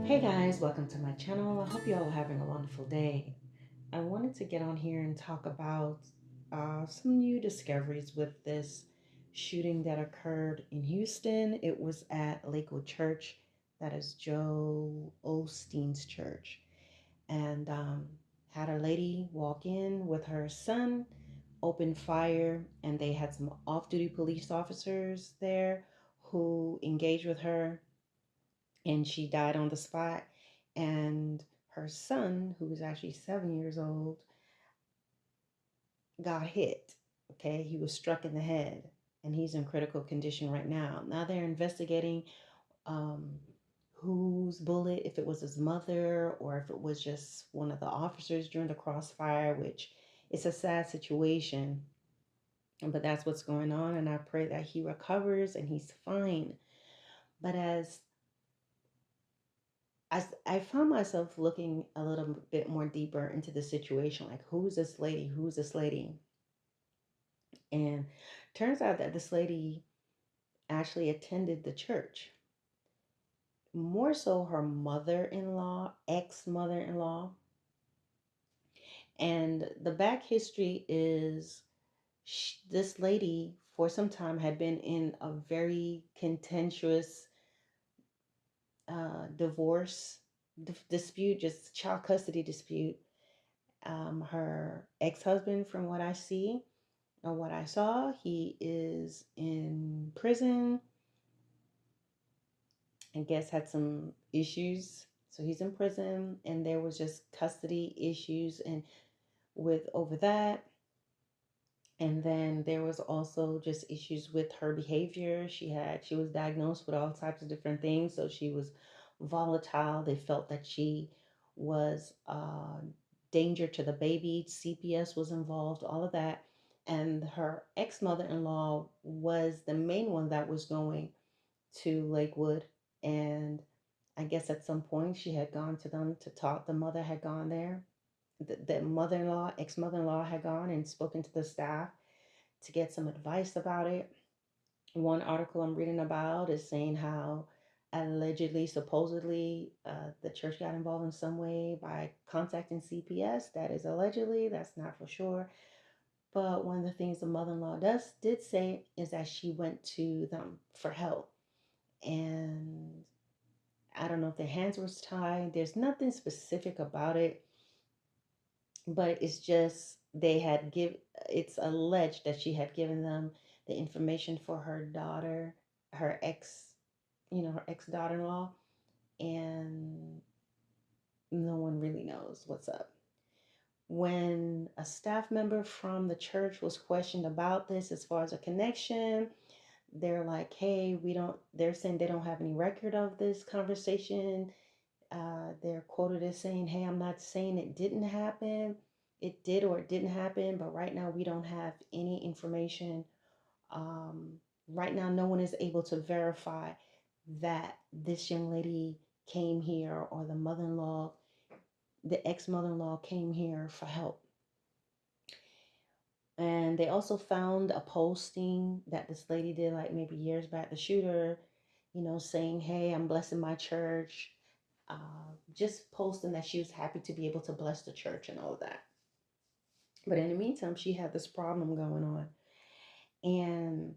Hey guys, welcome to my channel. I hope you all are having a wonderful day. I wanted to get on here and talk about some new discoveries with this shooting that occurred in Houston. It was at Lakewood Church, that is Joe Osteen's church, and had a lady walk in with her son, open fire, and they had some off-duty police officers there who engaged with her, and she died on the spot. And her son, who was actually 7 years old, got hit. Okay, he was struck in the head, and he's in critical condition right now. Now they're investigating um, whose bullet, if it was his mother or if it was just one of the officers during the crossfire, which it's a sad situation. But that's what's going on, and I pray that he recovers and he's fine. But as I found myself looking a little bit more deeper into the situation, like who's this lady? Who's this lady? And turns out that this lady actually attended the church. More so her mother-in-law, ex-mother-in-law. And the back history is this lady for some time had been in a very contentious divorce dispute, just child custody dispute. Her ex-husband, from what I see or what I saw, he is in prison. I guess had some issues, so he's in prison, and there was just custody issues and with over that. And then there was also just issues with her behavior. She was diagnosed with all types of different things, so she was volatile. They felt that she was danger to the baby. CPS was involved, all of that. And her ex-mother-in-law was the main one that was going to Lakewood. And I guess at some point she had gone to them to talk. The mother had gone there. The mother-in-law, ex-mother-in-law had gone and spoken to the staff to get some advice about it. One article I'm reading about is saying how allegedly, supposedly, the church got involved in some way by contacting CPS. That is allegedly, that's not for sure. But one of the things the mother-in-law did say is that she went to them for help. And I don't know if their hands were tied. There's nothing specific about it, but it's just it's alleged that she had given them the information for her daughter, her ex, her ex daughter-in-law, and no one really knows what's up. When a staff member from the church was questioned about this as far as a connection, they're like, hey, they're saying they don't have any record of this conversation. They're quoted as saying, hey, I'm not saying it didn't happen. It did or it didn't happen, but right now we don't have any information. Um, right now, no one is able to verify that this young lady came here or the ex-mother-in-law came here for help. And they also found a posting that this lady did like maybe years back, the shooter, saying, hey, I'm blessing my church. Just posting that she was happy to be able to bless the church and all of that. But in the meantime, she had this problem going on. And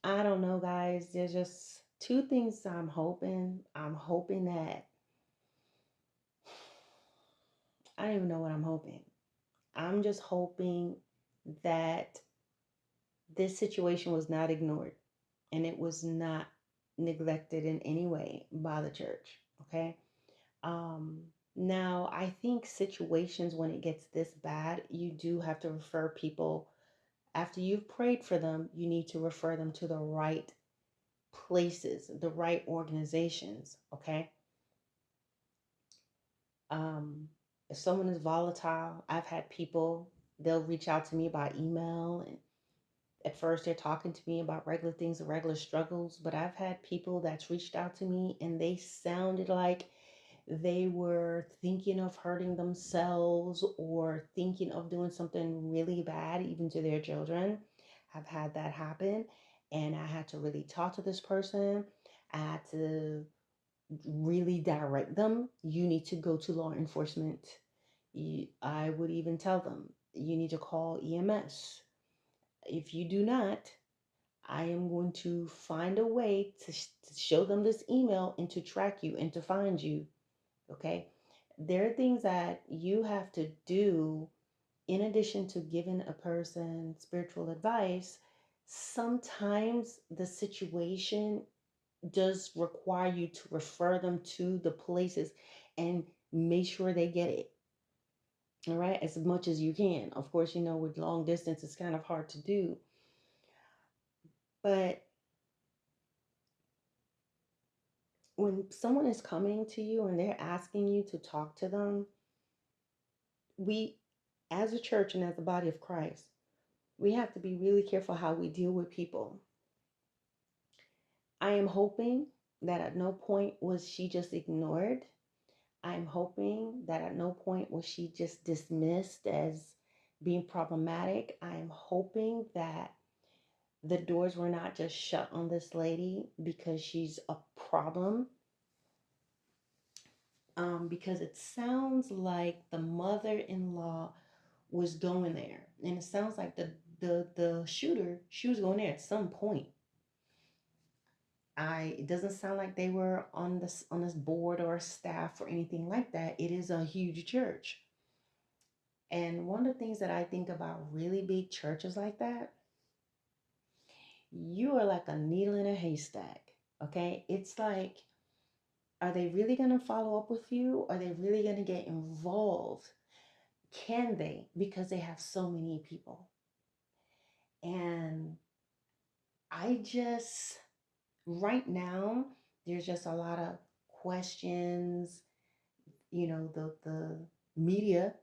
I don't know, guys. There's just two things I'm hoping. I'm hoping that I don't even know what I'm hoping. I'm just hoping that this situation was not ignored and it was not neglected in any way by the church. Okay. Um, Now, I think situations when it gets this bad, you do have to refer people. After you've prayed for them, you need to refer them to the right places, the right organizations. Okay. Um, if someone is volatile, I've had people, they'll reach out to me by email, and at first they're talking to me about regular things, regular struggles, but I've had people that's reached out to me and they sounded like they were thinking of hurting themselves or thinking of doing something really bad, even to their children. I've had that happen, and I had to really talk to this person. I had to really direct them, you need to go to law enforcement. I would even tell them you need to call EMS. If you do not, I am going to find a way to show them this email and to track you and to find you. Okay. There are things that you have to do in addition to giving a person spiritual advice. Sometimes the situation does require you to refer them to the places and make sure they get it. All right, as much as you can. Of course, with long distance, it's kind of hard to do. But when someone is coming to you and they're asking you to talk to them, we, as a church and as the body of Christ, we have to be really careful how we deal with people. I am hoping that at no point was she just ignored. I'm hoping that at no point was she just dismissed as being problematic. I'm hoping that the doors were not just shut on this lady because she's a problem. Because it sounds like the mother-in-law was going there, and it sounds like the shooter, she was going there at some point. It doesn't sound like they were on this board or staff or anything like that. It is a huge church. And one of the things that I think about really big churches like that, you are like a needle in a haystack. Okay? It's like, are they really going to follow up with you? Are they really going to get involved? Can they? Because they have so many people. And I just, right now, there's just a lot of questions. The media,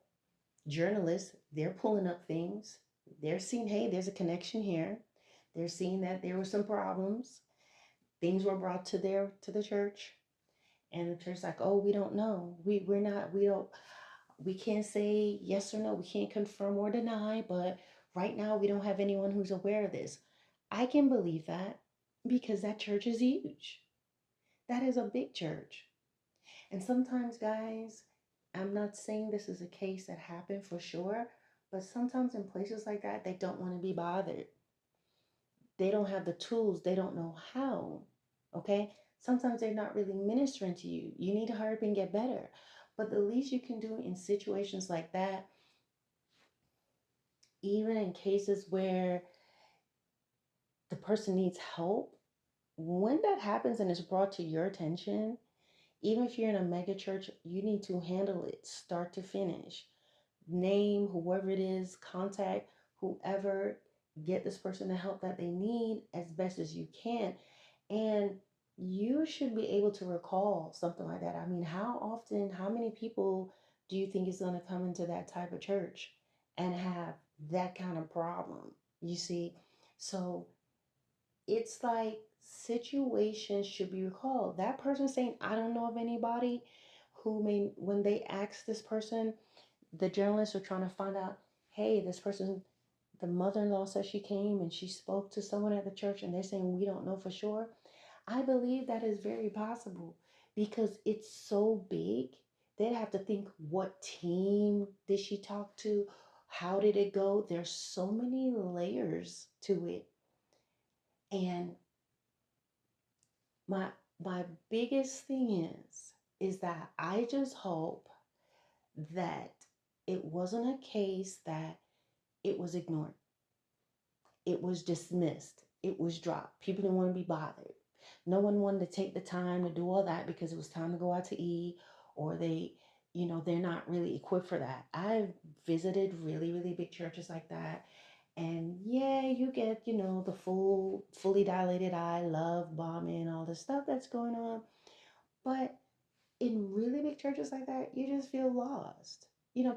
journalists, they're pulling up things. They're seeing, hey, there's a connection here. They're seeing that there were some problems. Things were brought to the church, and the church's like, oh, we don't know. We're not, we can't say yes or no. We can't confirm or deny, but right now we don't have anyone who's aware of this. I can believe that because that church is huge. That is a big church. And sometimes, guys, I'm not saying this is a case that happened for sure, but sometimes in places like that, they don't want to be bothered. They don't have the tools, they don't know how. Okay? Sometimes they're not really ministering to you. You need to hurry up and get better. But the least you can do in situations like that, even in cases where the person needs help, when that happens and it's brought to your attention, even if you're in a mega church, you need to handle it start to finish. Name whoever it is, contact whoever, get this person the help that they need as best as you can. And you should be able to recall something like that. I mean, how often, how many people do you think is going to come into that type of church and have that kind of problem? You see? So it's like situations should be recalled. That person saying, I don't know of anybody who may, when they ask this person, the journalists are trying to find out, hey, this person, the mother-in-law says she came and she spoke to someone at the church and they're saying we don't know for sure. I believe that is very possible because it's so big. They'd have to think, what team did she talk to? How did it go? There's so many layers to it. And my my biggest thing is that I just hope that it wasn't a case that it was ignored. It was dismissed. It was dropped. People didn't want to be bothered. No one wanted to take the time to do all that because it was time to go out to eat, or they're not really equipped for that. I've visited really, really big churches like that. And yeah, you get, the fully dilated eye, love bombing, all the stuff that's going on. But in really big churches like that, you just feel lost.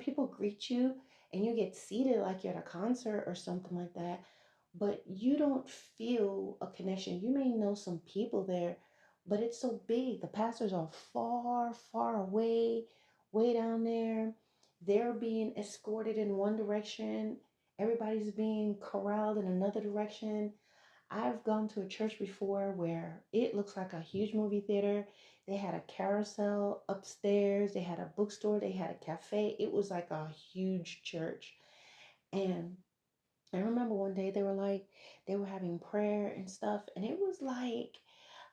People greet you and you get seated like you're at a concert or something like that, but you don't feel a connection. You may know some people there, but it's so big. The pastors are far, far away, way down there. They're being escorted in one direction, everybody's being corralled in another direction. I've gone to a church before where it looks like a huge movie theater. They had a carousel upstairs. They had a bookstore. They had a cafe. It was like a huge church. And I remember one day they were having prayer and stuff. And it was like,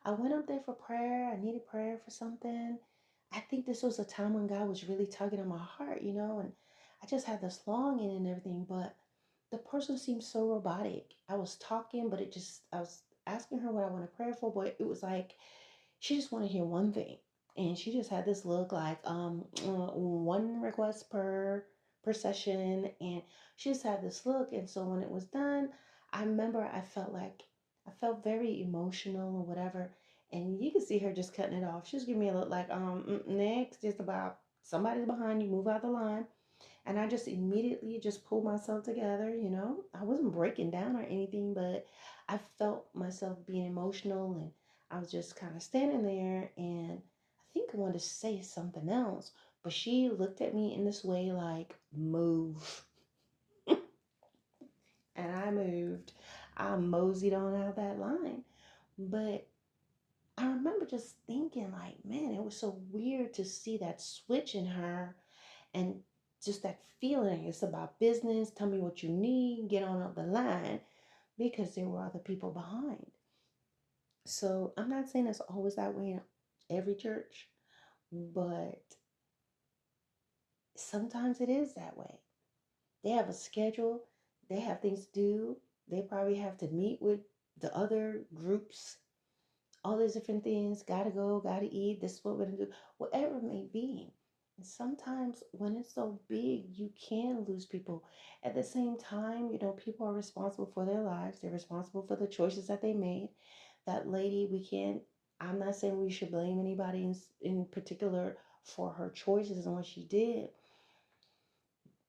I went up there for prayer. I needed prayer for something. I think this was a time when God was really tugging on my heart, and I just had this longing and everything. But the person seemed so robotic. I was talking, but I was asking her what I wanted prayer for, but it was like she just wanted to hear one thing. And she just had this look like one request per session, and she just had this look. And so when it was done, I remember I felt very emotional or whatever, and you could see her just cutting it off. She was giving me a look like next, just about somebody's behind you, move out the line. And I just immediately just pulled myself together. I wasn't breaking down or anything, but I felt myself being emotional, and I was just kind of standing there, and I think I wanted to say something else, but she looked at me in this way like, move. And I moved. I moseyed on out that line. But I remember just thinking, like, man, it was so weird to see that switch in her, and just that feeling. It's about business. Tell me what you need. Get on up the line, because there were other people behind. So I'm not saying it's always that way in every church, but sometimes it is that way. They have a schedule, they have things to do, they probably have to meet with the other groups, all these different things, gotta go, gotta eat, this is what we're gonna do, whatever it may be. And sometimes when it's so big, you can lose people. At the same time, people are responsible for their lives, they're responsible for the choices that they made. That lady, I'm not saying we should blame anybody in particular for her choices and what she did,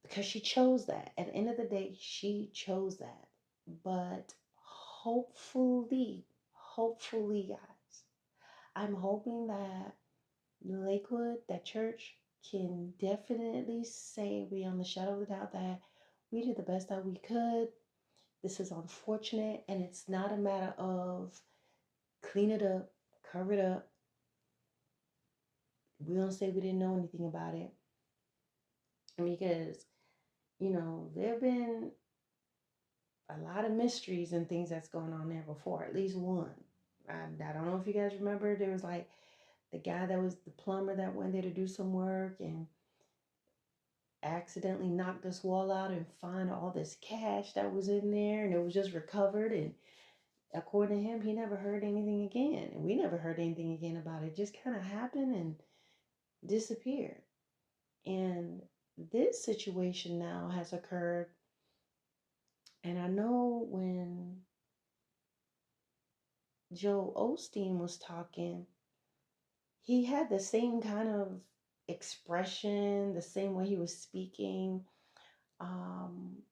because she chose that. At the end of the day, she chose that. But hopefully, guys, I'm hoping that Lakewood, that church, can definitely say beyond the shadow of a doubt that we did the best that we could. This is unfortunate, and it's not a matter of clean it up, cover it up. We don't say we didn't know anything about it, because there have been a lot of mysteries and things that's going on there before, at least one. I don't know if you guys remember, there was like the guy that was the plumber that went there to do some work and accidentally knocked this wall out and found all this cash that was in there, and it was just recovered. And according to him, he never heard anything again, and we never heard anything again about it. It just kind of happened and disappeared. And this situation now has occurred, and I know when Joel Osteen was talking, he had the same kind of expression, the same way he was speaking. Um,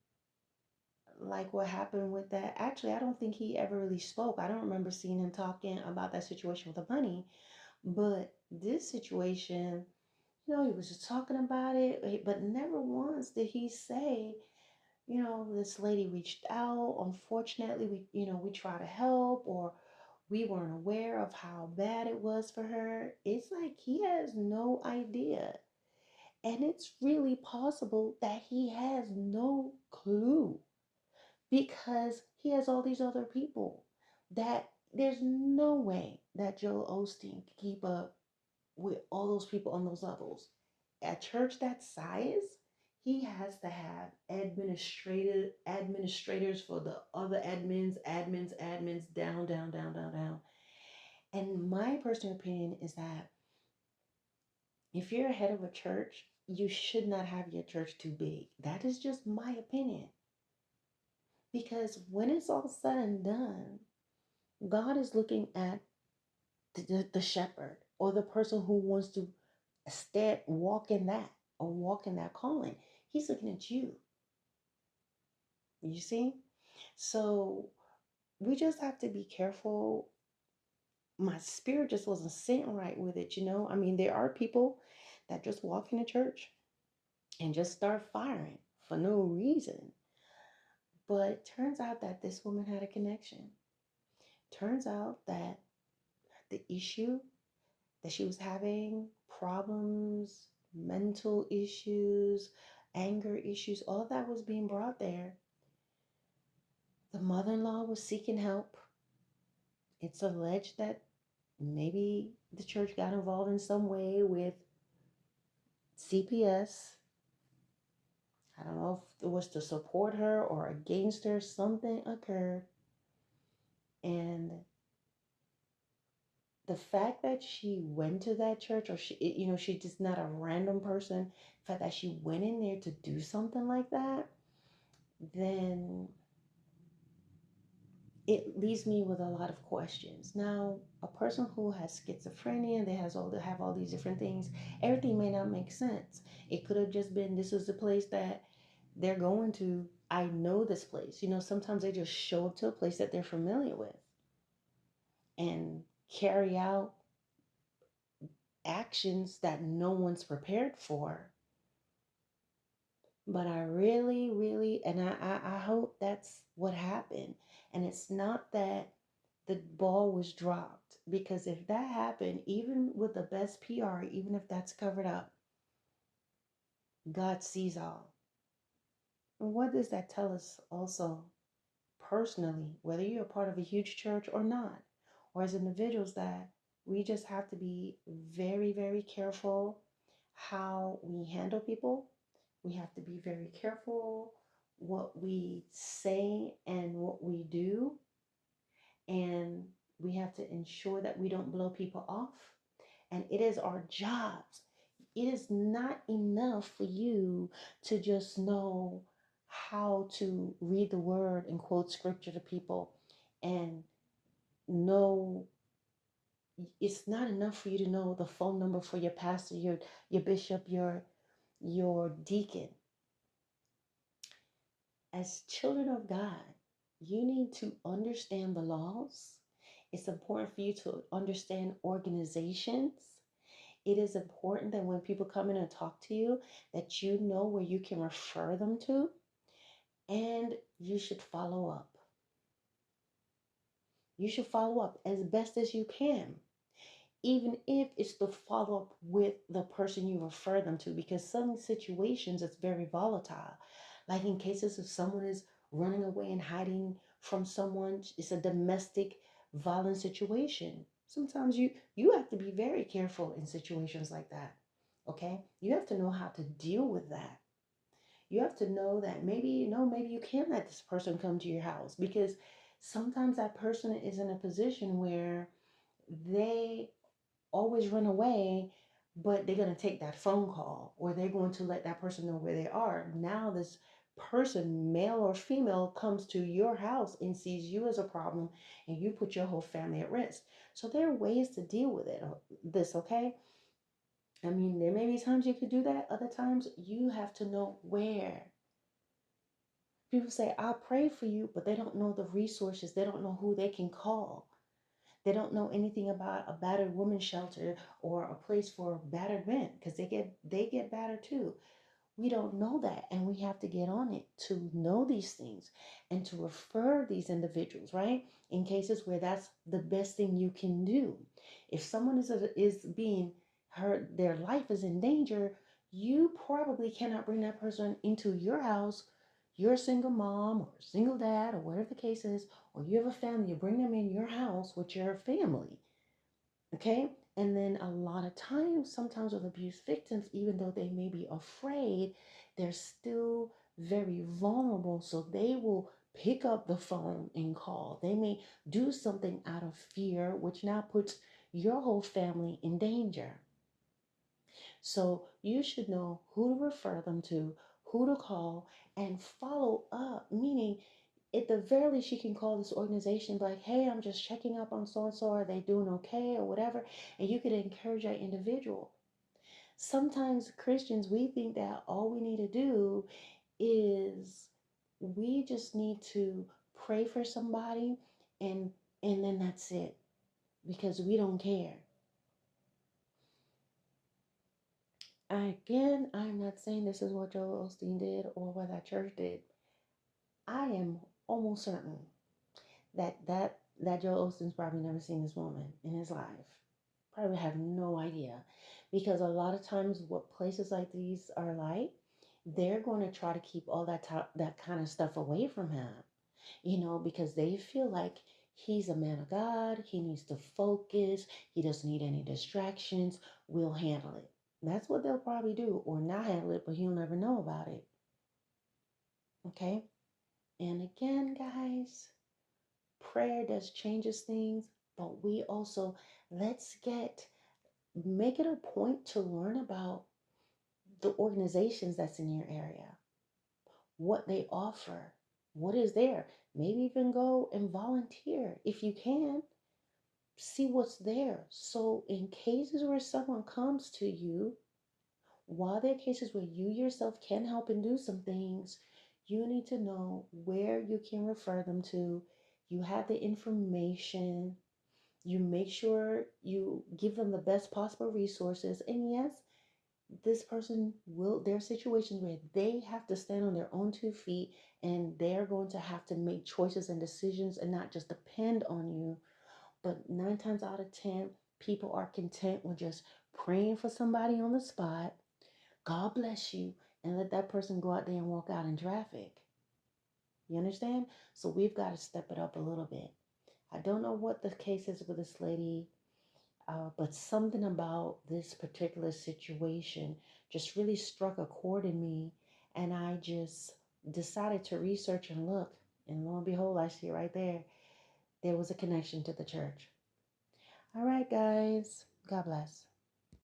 like what happened with that. Actually, I don't think he ever really spoke. I don't remember seeing him talking about that situation with the money. But this situation, he was just talking about it, but never once did he say, this lady reached out. Unfortunately, we try to help, or we weren't aware of how bad it was for her. It's like he has no idea. And it's really possible that he has no clue, because he has all these other people that there's no way that Joel Osteen can keep up with all those people on those levels. At church that size, he has to have administrators for the other admins, down, down, down, down, down. And my personal opinion is that if you're a head of a church, you should not have your church too big. That is just my opinion. Because when it's all said and done, God is looking at the shepherd, or the person who wants to walk in that, or walk in that calling. He's looking at you. You see? So we just have to be careful. My spirit just wasn't sitting right with it. I mean, there are people that just walk into church and just start firing for no reason. But turns out that this woman had a connection. Turns out that the issue that she was having problems, mental issues, anger issues, all of that was being brought there. The mother in law was seeking help. It's alleged that maybe the church got involved in some way with CPS. I don't know if it was to support her or against her. Something occurred. And the fact that she went to that church, or she's just not a random person, the fact that she went in there to do something like that, then it leaves me with a lot of questions. Now, a person who has schizophrenia, they have all these different things, everything may not make sense. It could have just been, this is the place that they're going to. I know this place. Sometimes they just show up to a place that they're familiar with and carry out actions that no one's prepared for. But I really, really, and I hope that's what happened. And it's not that the ball was dropped, because if that happened, even with the best PR, even if that's covered up, God sees all. And what does that tell us also personally, whether you're a part of a huge church or not, or as individuals, that we just have to be very, very careful how we handle people. We have to be very careful what we say and what we do. And we have to ensure that we don't blow people off. And it is our jobs. It is not enough for you to just know how to read the word and quote scripture to people and know. It's not enough for you to know the phone number for your pastor, your bishop, your deacon. As children of God, you need to understand the laws. It's important for you to understand organizations. It is important that when people come in and talk to you, that you know where you can refer them to, and you should follow up. You should follow up as best as you can, even if it's the follow up with the person you refer them to, because some situations it's very volatile. Like in cases if someone is running away and hiding from someone, it's a domestic violence situation. Sometimes you have to be very careful in situations like that. Okay? You have to know how to deal with that. You have to know that maybe you can't let this person come to your house, because sometimes that person is in a position where they always run away, but they're going to take that phone call, or they're going to let that person know where they are. Now this person, male or female, comes to your house and sees you as a problem, and you put your whole family at risk. So there are ways to deal with this, okay? I mean, there may be times you could do that. Other times you have to know where. People say, I'll pray for you, but they don't know the resources. They don't know who they can call. They don't know anything about a battered women's shelter or a place for battered men, because they get battered too. We don't know that, and we have to get on it to know these things and to refer these individuals, right? In cases where that's the best thing you can do. If someone is being hurt, their life is in danger, you probably cannot bring that person into your house. You're a single mom or single dad or whatever the case is, or you have a family, you bring them in your house with your family. Okay? And then a lot of times, sometimes with abuse victims, even though they may be afraid, they're still very vulnerable. So they will pick up the phone and call. They may do something out of fear, which now puts your whole family in danger. So you should know who to refer them to, who to call, and follow up. Meaning, at the very least, you can call this organization, like, hey, I'm just checking up on so and so. Are they doing okay or whatever? And you could encourage that individual. Sometimes Christians, we think that all we need to do is we just need to pray for somebody, and then that's it, because we don't care. Again, I'm not saying this is what Joel Osteen did or what that church did. I am almost certain that Joel Osteen's probably never seen this woman in his life. Probably have no idea. Because a lot of times, what places like these are like, they're going to try to keep all that kind of stuff away from him, because they feel like he's a man of God. He needs to focus. He doesn't need any distractions. We'll handle it. That's what they'll probably do, or not handle it, but he'll never know about it. Okay? And again, guys, prayer does changes things, but we also let's make it a point to learn about the organizations that's in your area, what they offer, what is there. Maybe even go and volunteer if you can. See what's there. So, in cases where someone comes to you, while there are cases where you yourself can help and do some things, you need to know where you can refer them to. You have the information. You make sure you give them the best possible resources. And yes, this person will, there are situations where they have to stand on their own 2 feet and they're going to have to make choices and decisions and not just depend on you. But 9 times out of 10, people are content with just praying for somebody on the spot. God bless you, and let that person go out there and walk out in traffic. You understand? So we've got to step it up a little bit. I don't know what the case is with this lady, but something about this particular situation just really struck a chord in me, and I just decided to research and look. And lo and behold, I see right there, there was a connection to the church. All right, guys. God bless.